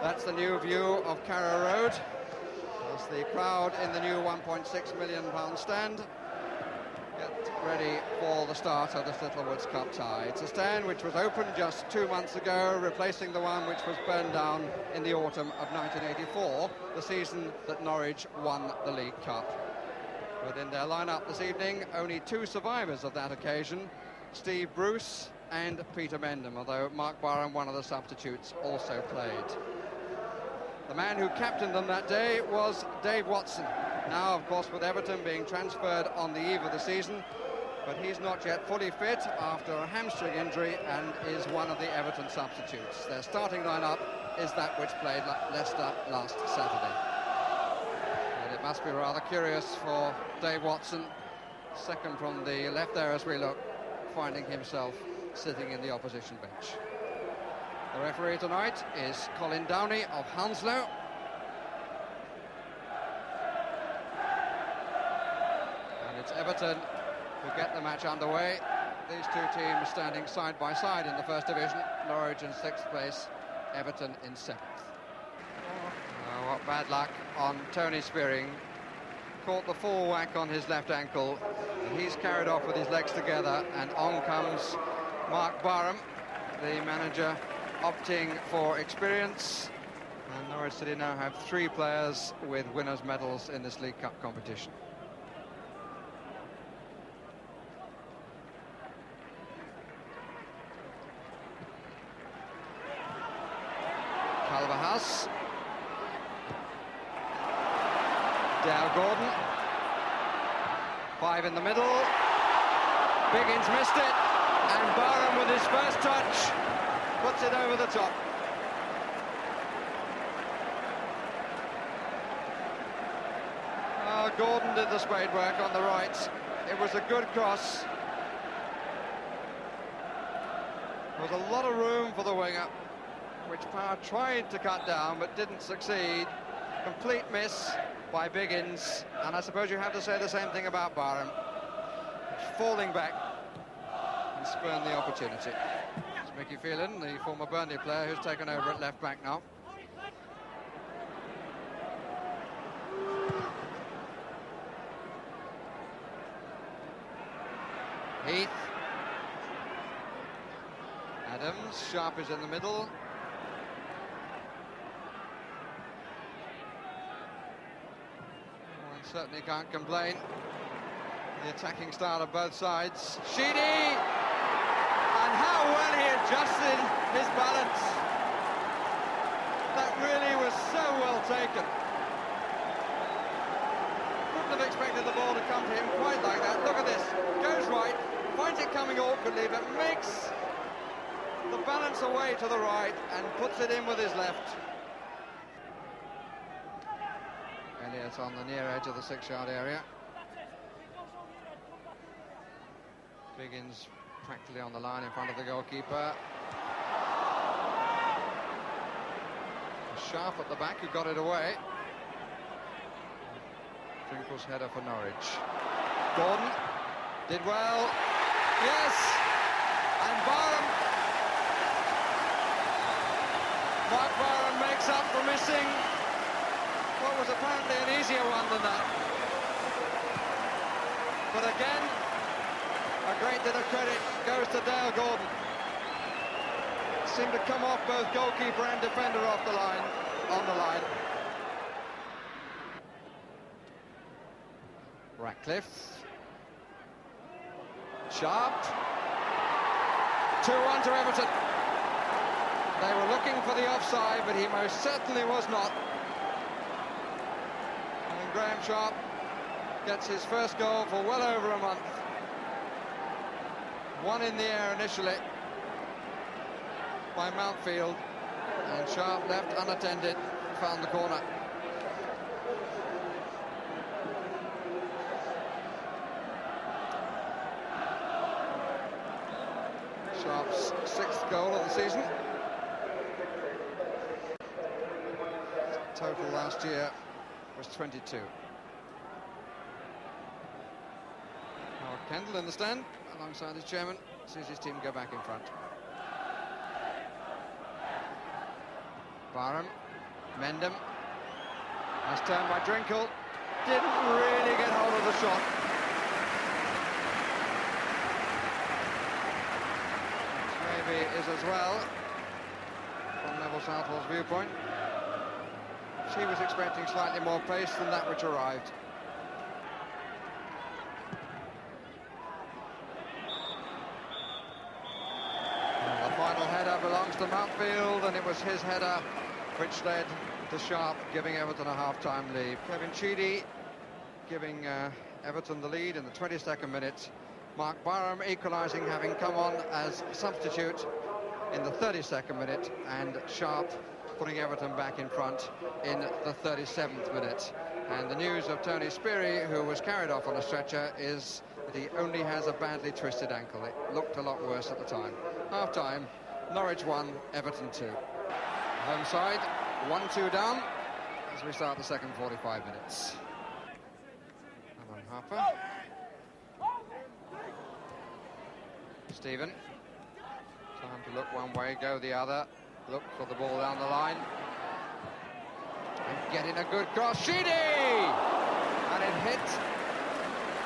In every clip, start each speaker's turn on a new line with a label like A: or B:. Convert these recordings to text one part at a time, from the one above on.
A: That's the new view of Carrow Road as the crowd in the new £1.6 million stand get ready for the start of this Littlewoods Cup tie. It's a stand which was opened just 2 months ago, replacing the one which was burned down in the autumn of 1984, the season that Norwich won the League Cup. Within their lineup this evening, only two survivors of that occasion, Steve Bruce and Peter Mendham, although Mark Barham, one of the substitutes, also played. The man who captained them that day was Dave Watson, now of course with Everton being transferred on the eve of the season, but he's not yet fully fit after a hamstring injury and is one of the Everton substitutes. Their starting lineup is that which played Leicester last Saturday. And it must be rather curious for Dave Watson, second from the left there as we look, finding himself sitting in the opposition bench. The referee tonight is Colin Downey of Hounslow. And it's Everton who get the match underway. These two teams standing side by side in the first division. Norwich in 6th place, Everton in 7th. Oh, what bad luck on Tony Spearing. Caught the full whack on his left ankle, and he's carried off with his legs together, and on comes Mark Barham, the manager, opting for experience. And Norwich City now have 3 players with winners' medals in this League Cup competition. Calverhouse. Dale Gordon. 5 in the middle. Biggins missed it. And Barham with his first touch puts it over the top. Gordon did the spade work on the right. It was a good cross. There was a lot of room for the winger, which Power tried to cut down but didn't succeed. Complete miss by Biggins, and I suppose you have to say the same thing about Barham. Falling back and spurned the opportunity. It's Mickey Phelan, the former Burnley player, who's taken over at left back now. Heath. Adams. Sharp is in the middle. One certainly can't complain. The attacking style of both sides. Sheedy! And how well he adjusted his balance. That really was so well taken. Couldn't have expected the ball to come to him quite like that. Look at this. Goes right, finds it coming awkwardly, but makes the balance away to the right and puts it in with his left. Elliott on the near edge of the 6-yard area. Biggins practically on the line in front of the goalkeeper. Sharp at the back, who got it away. Drinkle's header for Norwich. Gordon did well. Yes! And Barham. Mark Barham makes up for missing what was apparently an easier one than that. But again, a great deal of credit goes to Dale Gordon. Seemed to come off both goalkeeper and defender off the line, on the line. Ratcliffe. Sharp. 2-1 to Everton. They were looking for the offside, but he most certainly was not. And Graeme Sharp gets his first goal for well over a month. One in the air initially by Mountfield, and Sharp left unattended, found the corner. Sharp's 6th goal of the season. Total last year was 22. Howard Kendall in the stand alongside his chairman, sees his team go back in front. Barham Mendham. Nice turn by Drinkle. Didn't really get hold of the shot. Which maybe is as well, from Neville Southall's viewpoint. She was expecting slightly more pace than that which arrived. The final header belongs to Mountfield, and it was his header which led to Sharp giving Everton a half-time lead. Kevin Sheedy giving Everton the lead in the 22nd minute. Mark Barham equalising, having come on as substitute in the 32nd minute, and Sharp putting Everton back in front in the 37th minute. And the news of Tony Speary, who was carried off on a stretcher, is that he only has a badly twisted ankle. It looked a lot worse at the time. Half-time, Norwich 1, Everton 2. Home side, 1-2 down as we start the second 45 minutes. Alan Harper. Stephen. Time to look one way, go the other. Look for the ball down the line. And getting a good cross. Sheedy! And it hit.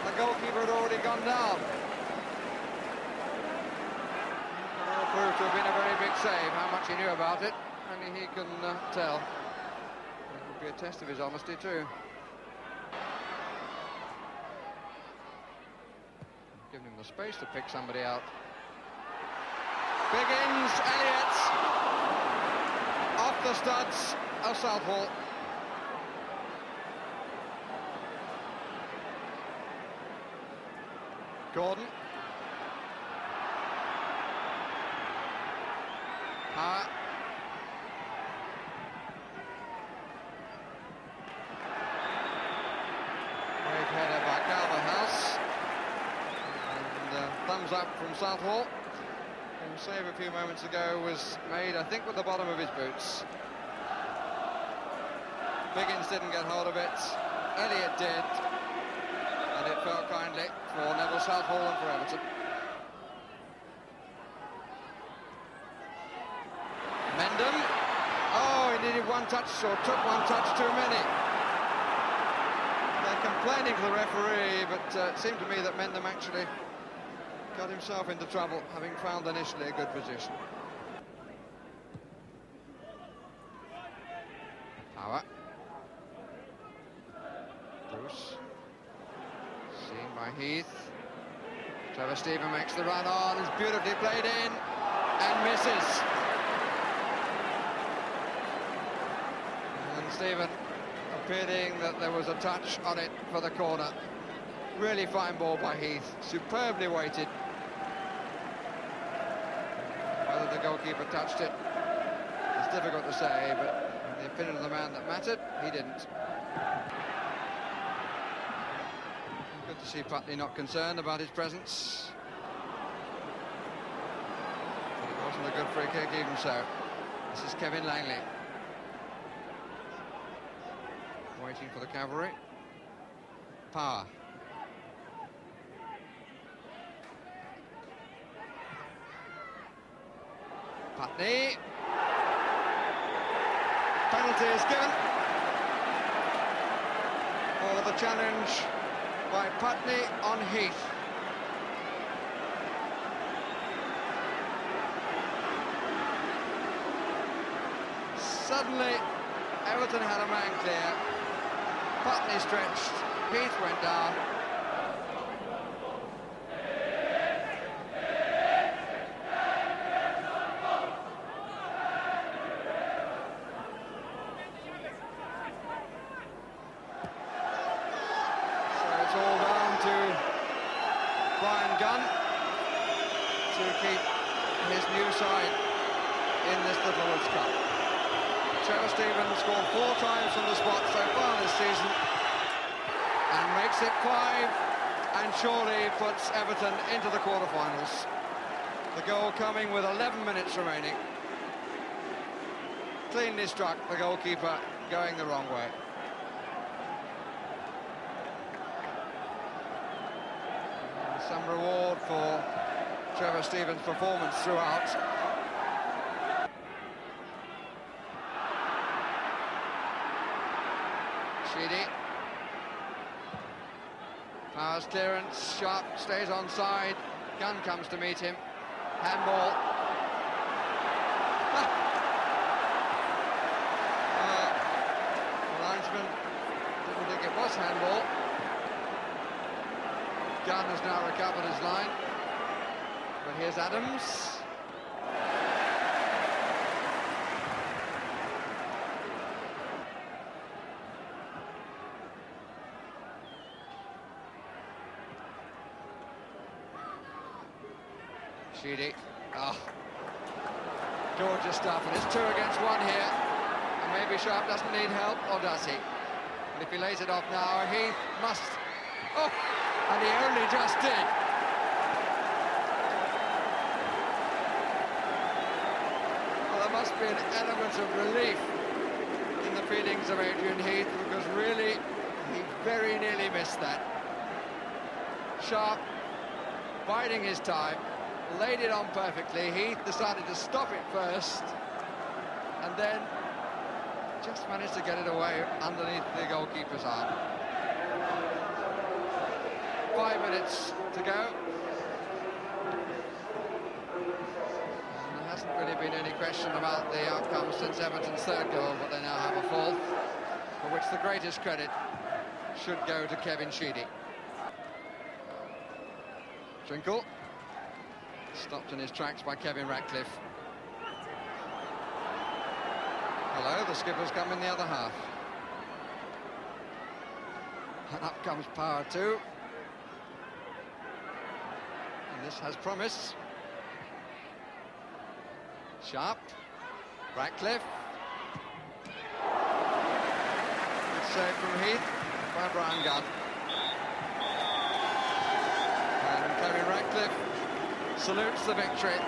A: The goalkeeper had already gone down. It all proved to have been a very big save. How much he knew about it, only he can tell. It would be a test of his honesty too. Giving him the space to pick somebody out. Biggins, Elliott, off the studs of Southall. Gordon. Great header by Calverhouse. And thumbs up from Southall. The save a few moments ago was made, I think, with the bottom of his boots. Biggins didn't get hold of it. Elliott did. And it fell kindly for Neville Southall and for Everton. Mendham. Oh, he needed one touch, or took one touch too many. They're complaining to the referee, but it seemed to me that Mendham actually got himself into trouble, having found initially a good position. Power. Bruce. Seen by Heath. Trevor Stephen makes the run on, is beautifully played in, and misses. And Stephen appearing that there was a touch on it for the corner. Really fine ball by Heath, superbly weighted. Whether the goalkeeper touched it, it's difficult to say, but in the opinion of the man that mattered, he didn't. Good to see Putney not concerned about his presence. But it wasn't a good free kick even so. This is Kevin Langley. Waiting for the cavalry. Power. Putney. Penalty is given for the challenge by Putney on Heath. Suddenly, Everton had a man clear. Putney stretched, Heath went down. So it's all down to Brian Gunn to keep his new side in this Littlewoods Cup. Trevor Stevens scored 4 times from the spot so far this season and makes it 5, and surely puts Everton into the quarter-finals. The goal coming with 11 minutes remaining. Cleanly struck, the goalkeeper going the wrong way. And some reward for Trevor Stevens' performance throughout. Sheedy. Powers clearance, Sharp stays onside. Gunn comes to meet him. Handball. The linesman didn't think it was handball. Gunn has now recovered his line. But here's Adams. Sheedy. Oh. Gorgeous stuff, and it's 2 against 1 here. And maybe Sharp doesn't need help, or does he? And if he lays it off now, Heath must... Oh! And he only just did. Well, there must be an element of relief in the feelings of Adrian Heath, because really, he very nearly missed that. Sharp, biding his time, laid it on perfectly. Heath decided to stop it first, and then just managed to get it away underneath the goalkeeper's arm. 5 minutes to go. And there hasn't really been any question about the outcome since Everton's 3rd goal, but they now have a 4th, for which the greatest credit should go to Kevin Sheedy. Trinkle. Stopped in his tracks by Kevin Ratcliffe. Hello, the skipper's come in the other half. And up comes Power too. And this has promise. Sharp. Ratcliffe. Good save from Heath by Brian Gunn. And Kevin Ratcliffe salutes the victory.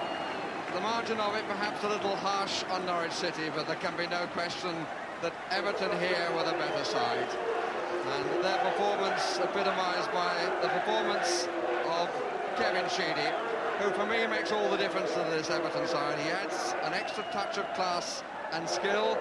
A: The margin of it perhaps a little harsh on Norwich City, but there can be no question that Everton here were the better side. And their performance epitomised by the performance of Kevin Sheedy, who for me makes all the difference to this Everton side. He adds an extra touch of class and skill,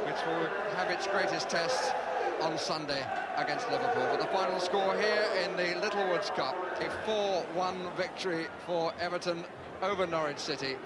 A: which will have its greatest test on Sunday against Liverpool. But the final score here in the Littlewoods Cup, a 4-1 victory for Everton over Norwich City.